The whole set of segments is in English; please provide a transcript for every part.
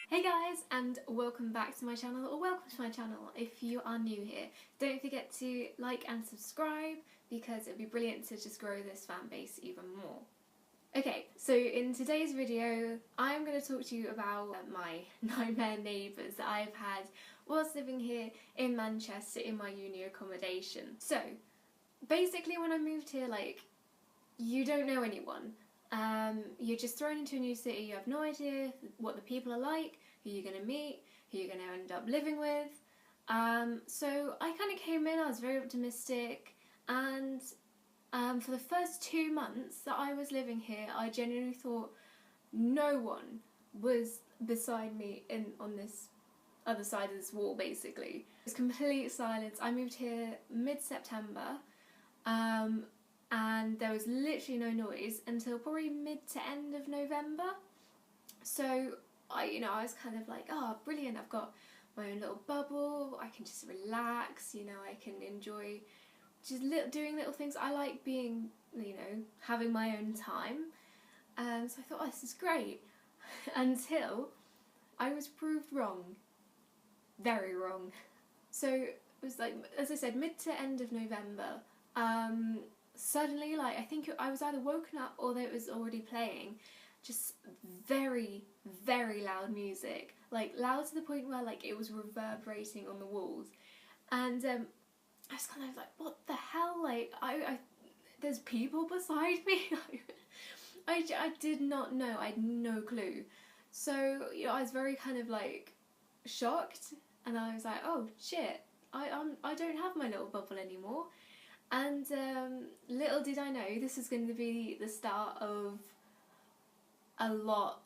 Hey guys, and welcome back to my channel, or welcome to my channel if you are new here. Don't forget to like and subscribe because it'd be brilliant to just grow this fan base even more. Okay, so in today's video I'm going to talk to you about my nightmare neighbours that I've had whilst living here in Manchester in my uni accommodation. So basically when I moved here, you don't know anyone. You're just thrown into a new city, you have no idea what the people are like, who you're going to meet, who you're going to end up living with. So I kind of came in, I was very optimistic, and for the first 2 months that I was living here, I genuinely thought no one was beside me on this other side of this wall, basically. It was complete silence. I moved here mid-September, and there was literally no noise until probably mid to end of November. So I was kind of like, oh, brilliant, I've got my own little bubble, I can just relax, I can enjoy just doing little things. I like being, having my own time. So I thought, oh, this is great. Until I was proved wrong. Very wrong. So it was like, as I said, mid to end of November. Suddenly, I think I was either woken up or that it was already playing just very, very loud music. Loud to the point where, it was reverberating on the walls. And I was kind of like, what the hell? There's people beside me? I did not know. I had no clue. So, I was very kind of, shocked. And I was like, oh, shit. I don't have my little bubble anymore. And little did I know this was going to be the start of a lot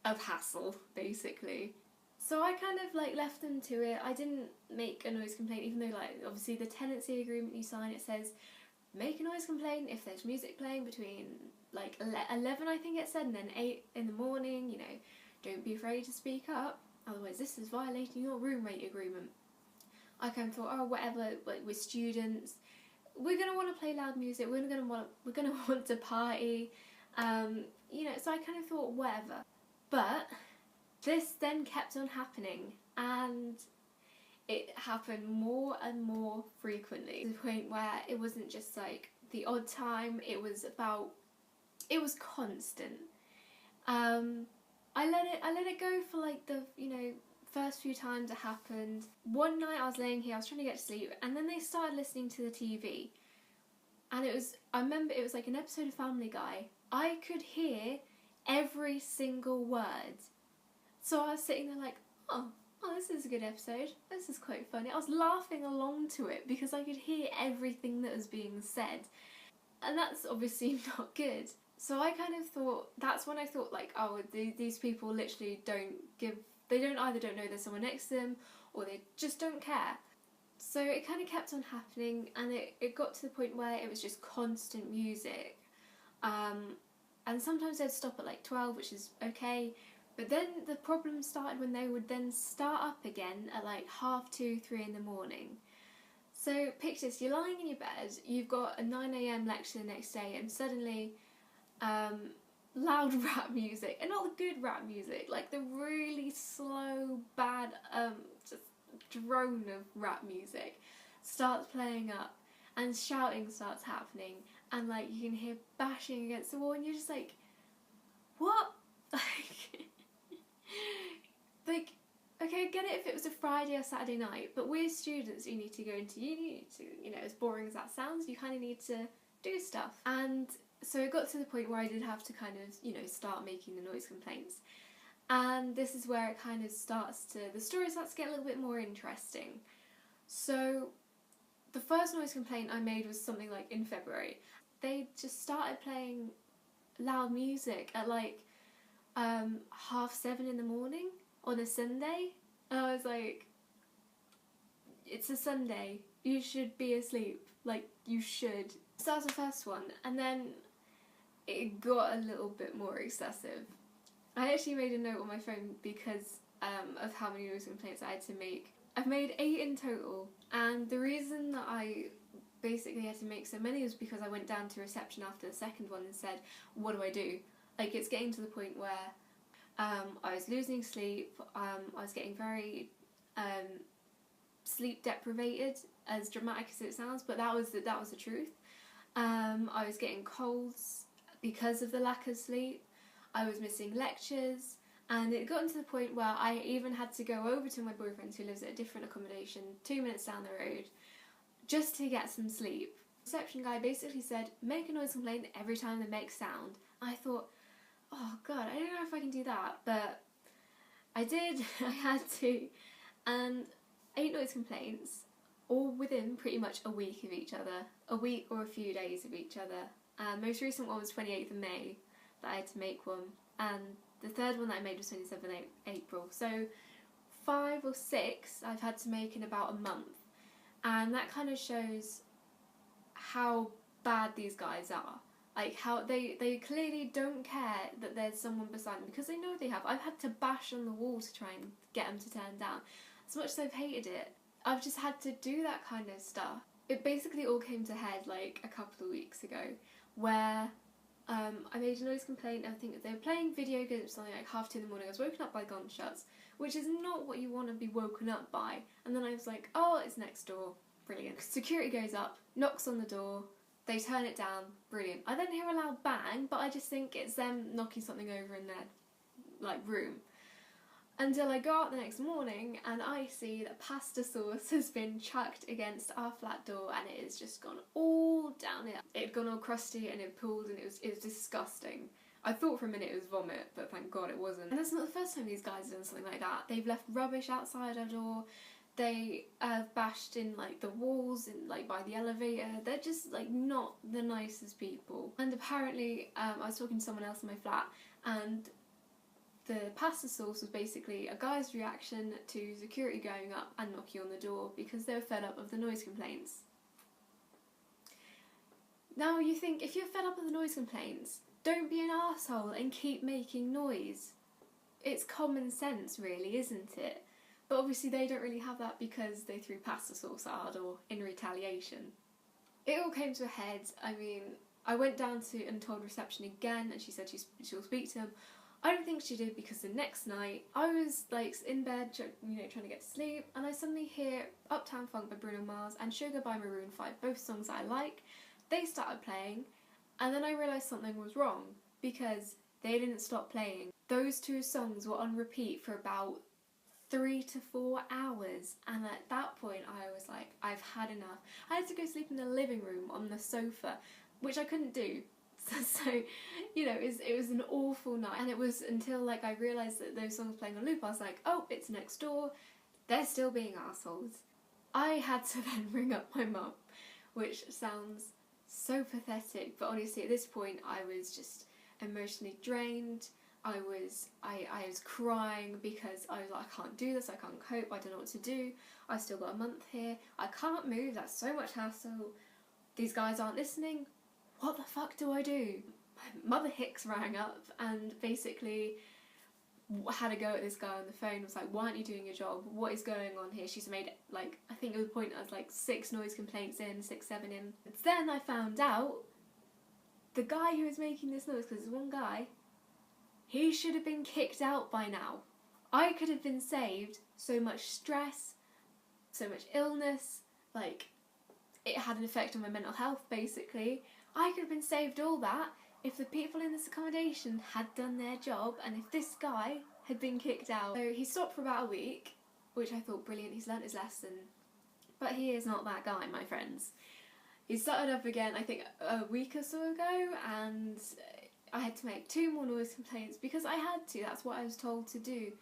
of hassle, basically. So I kind of left them to it. I didn't make a noise complaint, even though obviously the tenancy agreement you sign, it says make a noise complaint if there's music playing between 11, I think it said, and then 8 in the morning. Don't be afraid to speak up, otherwise this is violating your roommate agreement. I kind of thought, oh, whatever, we're students, we're gonna want to play loud music, we're gonna want to party, so I kind of thought whatever. But this then kept on happening, and it happened more and more frequently, to the point where it wasn't just the odd time, it was constant. I let it go for the first few times it happened. One night I was laying here, I was trying to get to sleep, and then they started listening to the TV. And I remember it was like an episode of Family Guy. I could hear every single word. So I was sitting there oh, this is a good episode. This is quite funny. I was laughing along to it because I could hear everything that was being said. And that's obviously not good. So I kind of thought, that's when I thought oh, these people literally they either don't know there's someone next to them, or they just don't care. So it kind of kept on happening, and it got to the point where it was just constant music. And sometimes they'd stop at 12, which is okay, but then the problem started when they would then start up again at 2:30, 3 in the morning. So picture this, you're lying in your bed, you've got a 9 AM lecture the next day, and suddenly loud rap music, and not the good rap music, the really slow, bad, just drone of rap music starts playing up, and shouting starts happening, and you can hear bashing against the wall, and you're just what? Okay, I get it if it was a Friday or Saturday night, but we're students, you need to go into uni, as boring as that sounds, you kind of need to do stuff. And so it got to the point where I did have to kind of, start making the noise complaints. And this is where it kind of the story starts to get a little bit more interesting. So the first noise complaint I made was something in February. They just started playing loud music at 7:30 in the morning on a Sunday. And I was like, it's a Sunday, you should be asleep, you should. So that was the first one, and then it got a little bit more excessive. I actually made a note on my phone because of how many noise complaints I had to make. I've made 8 in total, and the reason that I basically had to make so many was because I went down to reception after the second one and said, what do I do? It's getting to the point where I I was losing sleep. I was getting very sleep deprived, as dramatic as it sounds, but that was the truth. I was getting colds because of the lack of sleep. I was missing lectures, and it got to the point where I even had to go over to my boyfriend, who lives at a different accommodation 2 minutes down the road, just to get some sleep. The reception guy basically said, make a noise complaint every time they make sound. I thought, oh god, I don't know if I can do that, but I did. I had to, and 8 noise complaints, all within pretty much a week of each other, a week or a few days of each other. Most recent one was 28th of May that I had to make one, and the third one that I made was 27th April. So 5 or 6 I've had to make in about a month, and that kind of shows how bad these guys are. Like, how they clearly don't care that there's someone beside them, because they know they have. I've had to bash on the wall to try and get them to turn down. As much as I've hated it, I've just had to do that kind of stuff. It basically all came to head like a couple of weeks ago, where I made a noise complaint. I think they were playing video games something like 2:30 in the morning. I was woken up by gunshots, which is not what you want to be woken up by. And then I was like, oh, it's next door. Brilliant. Security goes up, knocks on the door, they turn it down. Brilliant. I then hear a loud bang, but I just think it's them knocking something over in their room. Until I go out the next morning and I see that pasta sauce has been chucked against our flat door, and it has just gone all down it. It had gone all crusty and it pooled, and it was disgusting. I thought for a minute it was vomit, but thank God it wasn't. And that's not the first time these guys have done something like that. They've left rubbish outside our door. They have bashed in the walls and by the elevator. They're just not the nicest people. And apparently I was talking to someone else in my flat, and the pasta sauce was basically a guy's reaction to security going up and knocking on the door because they were fed up of the noise complaints. Now you think, if you're fed up of the noise complaints, don't be an arsehole and keep making noise. It's common sense really, isn't it? But obviously they don't really have that because they threw pasta sauce at our door in retaliation. It all came to a head. I mean, I went down to and told reception again, and she said she'll speak to them. I don't think she did, because the next night I was in bed, trying to get to sleep, and I suddenly hear Uptown Funk by Bruno Mars and Sugar by Maroon 5, both songs that I like. They started playing, and then I realised something was wrong because they didn't stop playing. Those 2 songs were on repeat for about 3 to 4 hours, and at that point I was like, I've had enough. I had to go sleep in the living room on the sofa, which I couldn't do. So, it was an awful night, and it was until I realised that those songs playing on loop, I was like, oh, it's next door, they're still being assholes. I had to then ring up my mum, which sounds so pathetic, but honestly at this point I was just emotionally drained. I was crying because I was like, I can't do this, I can't cope, I don't know what to do, I've still got a month here, I can't move, that's so much hassle, these guys aren't listening, what the fuck do I do? Mother Hicks rang up and basically had a go at this guy on the phone, was like, why aren't you doing your job, what is going on here? She's made I think at the point I was 6 noise complaints in, 6, 7 in. Then I found out the guy who was making this noise, because there's one guy, he should have been kicked out by now. I could have been saved so much stress, so much illness, it had an effect on my mental health basically. I could have been saved all that if the people in this accommodation had done their job, and if this guy had been kicked out. So he stopped for about a week, which I thought brilliant, he's learnt his lesson. But he is not that guy, my friends. He started up again, I think a week or so ago, and I had to make 2 more noise complaints because I had to, that's what I was told to do.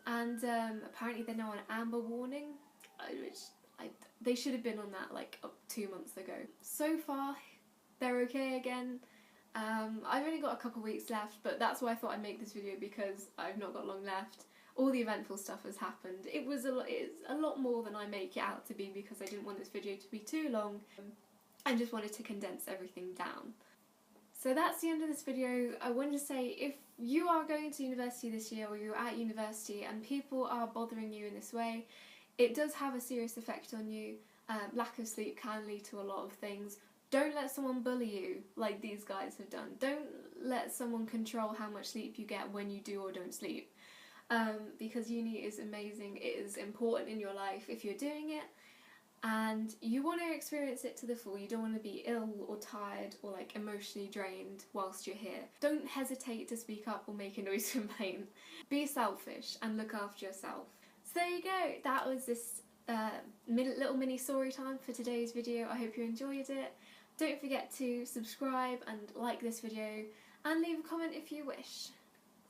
And apparently they're now on amber warning, which they should have been on that up 2 months ago. So far, they're okay again. I've only got a couple weeks left, but that's why I thought I'd make this video, because I've not got long left. All the eventful stuff has happened. It's a lot more than I make it out to be, because I didn't want this video to be too long. I just wanted to condense everything down. So that's the end of this video. I wanted to say, if you are going to university this year, or you're at university and people are bothering you in this way, it does have a serious effect on you. Lack of sleep can lead to a lot of things. Don't let someone bully you like these guys have done. Don't let someone control how much sleep you get when you do or don't sleep. because uni is amazing. It is important in your life if you're doing it, and you want to experience it to the full. You don't want to be ill or tired or like emotionally drained whilst you're here. Don't hesitate to speak up or make a noise complaint. Be selfish and look after yourself. So there you go, that was this little mini story time for today's video. I hope you enjoyed it. Don't forget to subscribe and like this video and leave a comment if you wish.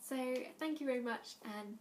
So thank you very much, and